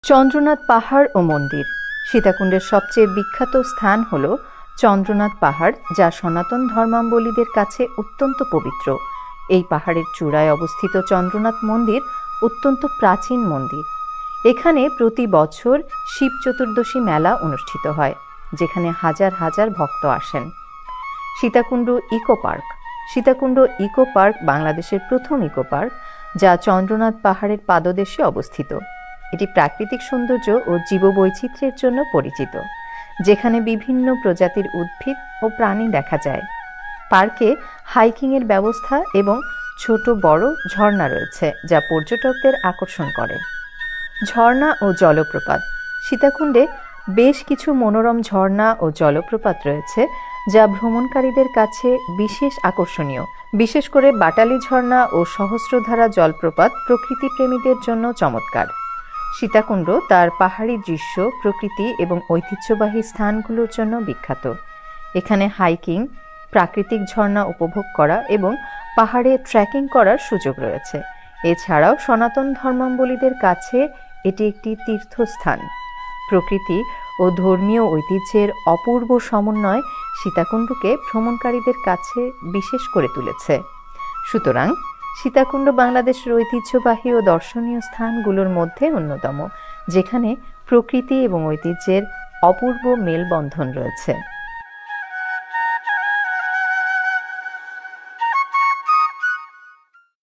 চন্দ্রনাথ পাহাড় ও মন্দির। সীতাকুণ্ডের সবচেয়ে বিখ্যাত স্থান হল চন্দ্রনাথ পাহাড়, যা সনাতন ধর্মাবলম্বীদের কাছে অত্যন্ত পবিত্র। এই পাহাড়ের চূড়ায় অবস্থিত চন্দ্রনাথ মন্দির অত্যন্ত প্রাচীন মন্দির। এখানে প্রতি বছর শিব চতুর্দশী মেলা অনুষ্ঠিত হয়, যেখানে হাজার হাজার ভক্ত আসেন। Sitakunda eco park. Sitakunda eco park বাংলাদেশের প্রথম ইকো পার্ক, যা চন্দ্রনাথ পাহাড়ের পাদদেশে অবস্থিত। এটি প্রাকৃতিক সৌন্দর্য ও জীববৈচিত্র্যের জন্য পরিচিত, যেখানে বিভিন্ন প্রজাতির উদ্ভিদ ও প্রাণী দেখা যায়। পার্কে হাইকিংয়ের ব্যবস্থা এবং ছোট বড় ঝর্ণা রয়েছে, যা পর্যটকদের আকর্ষণ করে। ঝর্ণা ও জলপ্রপাত। সীতাকুণ্ডে বেশ কিছু মনোরম ঝর্ণা ও জলপ্রপাত রয়েছে, যা ভ্রমণকারীদের কাছে বিশেষ আকর্ষণীয়। বিশেষ করে বাটালি ঝর্ণা ও সহস্রধারা জলপ্রপাত প্রকৃতিপ্রেমীদের জন্য চমৎকার। সীতাকুণ্ড তার পাহাড়ি দৃশ্য, প্রকৃতি এবং ঐতিহ্যবাহী স্থানগুলোর জন্য বিখ্যাত। এখানে হাইকিং, প্রাকৃতিক ঝর্ণা উপভোগ করা এবং পাহাড়ে ট্রেকিং করার সুযোগ রয়েছে। এছাড়াও সনাতন ধর্মাবলম্বীদের কাছে এটি একটি তীর্থস্থান। প্রকৃতি ও ধর্মীয় ঐতিহ্যের অপূর্ব সমন্বয় সীতাকুণ্ডকে ভ্রমণকারীদের কাছে বিশেষ করে তুলেছে। সুতরাং সীতাকুণ্ড বাংলাদেশের ঐতিহ্যবাহী ও দর্শনীয় স্থানগুলোর মধ্যে অন্যতম, যেখানে প্রকৃতি এবং ঐতিহ্যের অপূর্ব মেলবন্ধন রয়েছে।